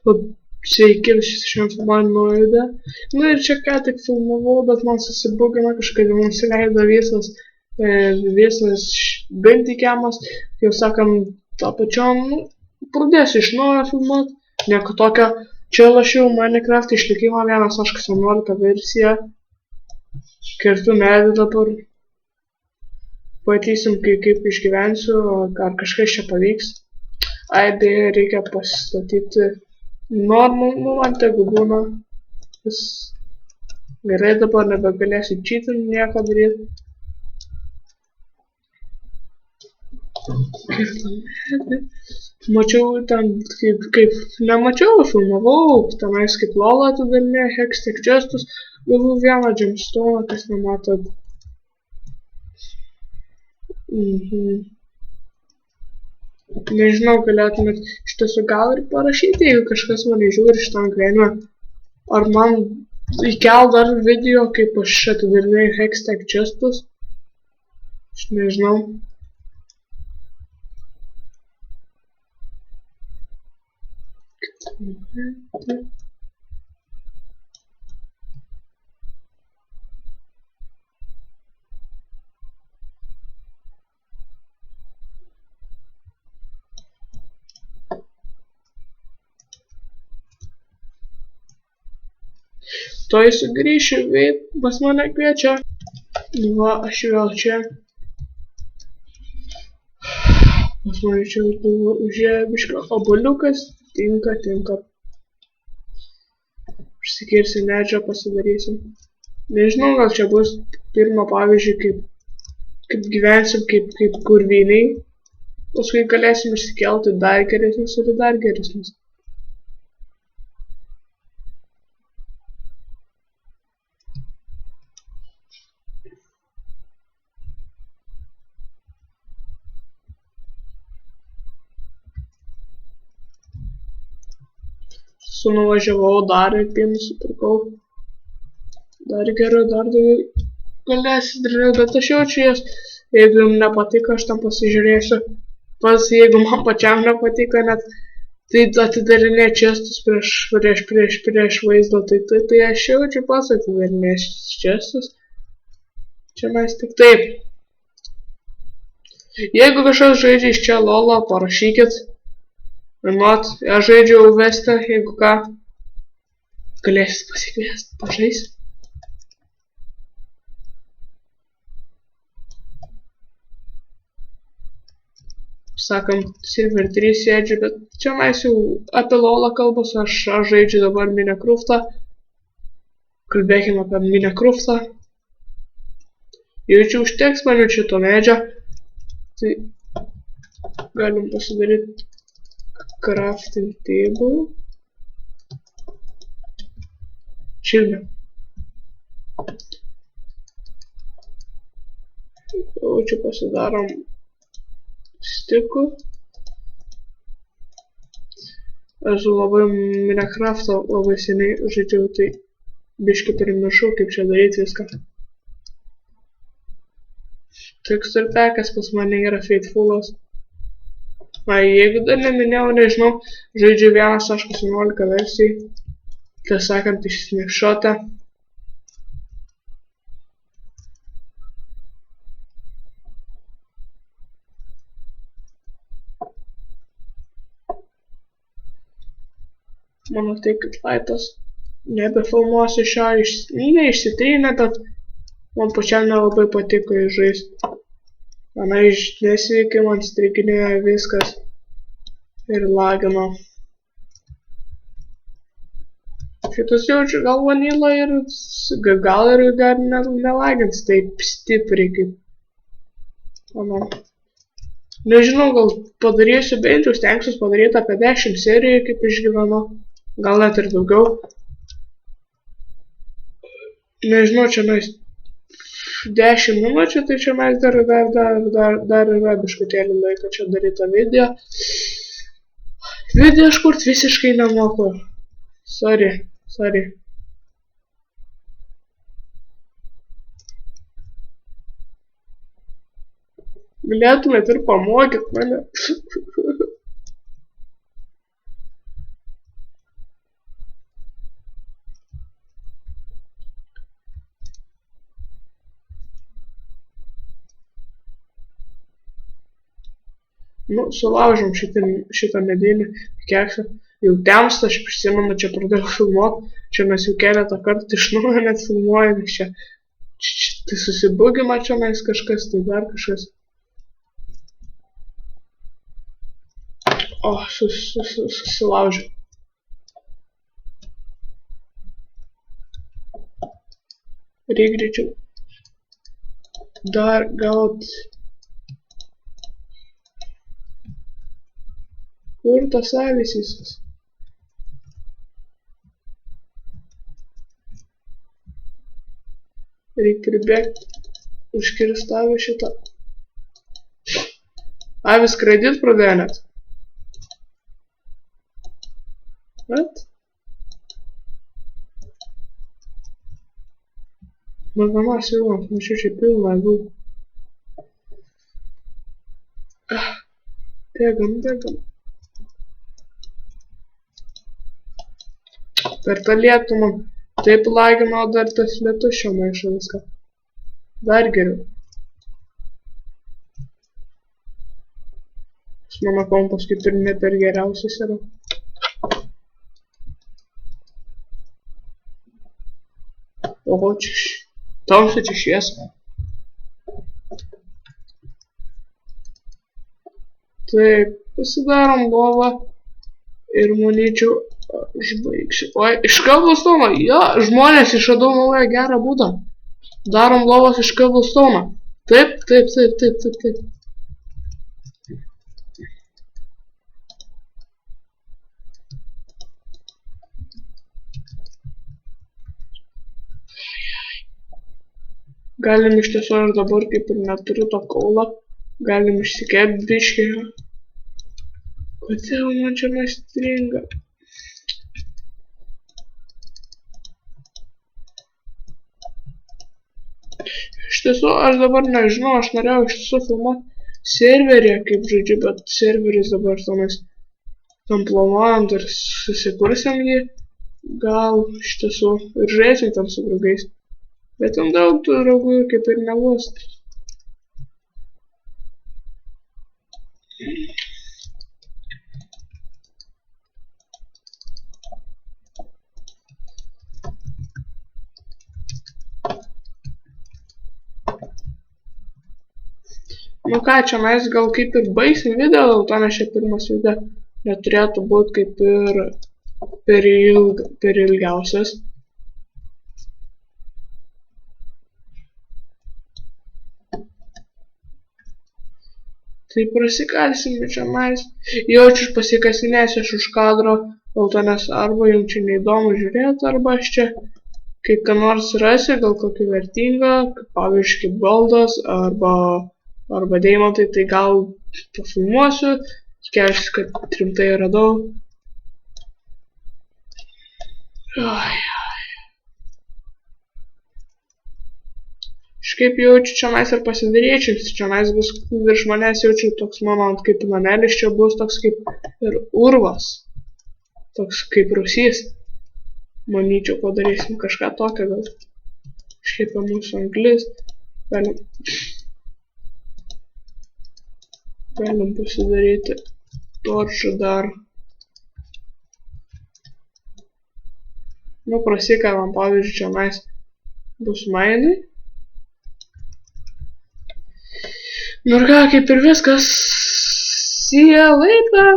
Sveiki, šiandien filmavimo laida. Nu ir čia ką tik filmavau, bet man susibugino kažkaip nusileido visas bentikiamas, jau sakant, tą pačiom, pradėsiu iš naujo filmuoti, nieko tokio. Čia lašiau Minecraft išlikimo 1.11 versiją, kertu medį dabar, patysim kaip išgyvensiu, ar kažkas čia pavyks. Ai, beje, reikia pasistatyti normų, man tegu būna. Vis gerai, dabar nebegalėsiu cheatinti, nieko daryti. Mačiau ten, nemačiau, filmavau, tenais kaip LOL atidarinė, Hextech Chestus, gavau vieną gemstoną, kas nematot. Nežinau, galėtumėt iš tiesų gal ir parašyti, jeigu kažkas mane žiūri šitam gyvenime. Ar man įkel dar video, kaip aš atidarinėjau Hextech Chestus? Aš nežinau. Tuoj sugrįšiu, pas mane kviečia. Va, aš vėl čia. Pas mane čia buvo užėję biškio obuoliukas. Tinka. Užsikirsi medžio, pasidarysim. Nežinau, gal čia bus pirmo pavyzdžiui, kaip gyvensim, kaip kurviniai. Paskui galėsim išsikelti dar geresnis ir dar geresnis. Nuvažiavau dar ir pienų supirkau. Dar geriau, dar daugiau galėsiu daryti, bet aš jaučiu jas. Jeigu jums nepatiko, aš tam pasižiūrėsiu. Jeigu man pačiam nepatiko, net tai atidarinė čestus prieš vaizdą, tai aš jaučiu pas atidarinė čestus. Čia mes tik taip. Jeigu kažkas žaidžia iš čia LOL'ą, parašykit. Mat, aš žaidžiau Vestą, jeigu ką, galėsit pasikviesti, pažaisit. Sakant, Silver 3 sėdžiu, bet čia mes jau apie LOL'ą kalbos, aš žaidžiu dabar Minecraftą. Kalbėkime apie Minecraftą. Jaučiu užteks man šito medžio. Tai galim pasidaryti crafting table. Šilme. Jau čia pasidarom stikų. Aš labai Minecraftą labai seniai žaidžiau, tai biškį primiršau, kaip čia daryti viską. Texture packas pas mane yra Faithfulas. Jeigu dar neminėjau, nežinau, žaidžiu 1.11 versijai, tai sakant, iš snapshotą. Mano tai kaip laitas, nebefilmuosiu šio, neišsitrynė, bet man pačiam nelabai patiko žaisti. Mano nesveikai man striginėjo viskas ir lagino. Šitas jaučiu gal vanilą ir gal ir dar nelagins taip stipriai kaip. Mano. Nežinau, gal padarysiu bent jau stengsiu padaryti apie 10 serijų kaip išgyvenu. Gal net ir daugiau. Nežinau, čia mes 10 minučių, tai čia mes dar yra biškutėlį laiko čia darytą video. Video aš kurt visiškai nemoku. Sorry. Galėtumėt ir pamokyti mane. Nu, sulaužom šitą medinį keksą. Jau temsta, aš prisimenu, čia pradėjau filmuoti. Čia mes jau keletą kartų iš naujo net filmuojame. Čia tai susibugima čia mes kažkas, tai dar kažkas. O, susilaužiau. Reikia greičiau. Dar gaut. Kur tas avis visas? Reikia pribėgti. Užkirst avį šitą. Avis skraidyt pradėjo net. What? Mama siūlom, mačiau čia pilna avių. Bėgam. Per tą lietų man taip lagino, dar tas lietus čia maišo viską. Dar geriau. Mano kompas kaip ir ne per geriausias yra. Oho, čia tamsu, čia šviesa. Taip, pasidarom lovą ir manyčiau, užbaigsiu. Oi, iš Cobblestone'o, jo, žmonės išradau naują gerą būdą. Darom lovas iš Cobblestone'o. Taip. Galim iš tiesų aš dabar kaip ir neturiu to kaulo. Galim išsikėpti biškį. Kodėl man čia nestringa? Iš tiesų aš dabar nežinau, aš norėjau iš tiesų filmuoti serverį, kaip žaidžiu, bet serveris dabar tam planuojant ir susikursim jį. Gal iš tiesų ir žaisim tam su draugais. Bet ten daug tų draugų kaip ir nebus. Nu ką, čia mes gal kaip ir baigsim video, dėl to nes čia pirmas video neturėtų būti kaip ir per ilgiausias. Tai prasikalsim čia mes. Jaučiu pasikasinėsiu aš už kadro, dėl to nes arba jums čia neįdomu žiūrėti, arba aš čia kai ką nors rasi, gal kokį vertingą, pavyzdžiui kaip goldas, arba deimantai, tai gal pafilmuosiu, tikiuosi, kad rimtai radau. Kažkaip jaučiu čia mes ir pasidaryčiau, čia mes bus virš manęs jaučiu toks mano kaip namelis, čia bus toks kaip ir urvas, toks kaip rūsys. Manyčiau, padarysim kažką tokio gal. Kažkaip mūsų anglis, galim pasidaryti torčą dar. Nu, prasikavam, pavyzdžiui, čia mes bus mainai. Nu ir ką, kaip ir viskas. See you later.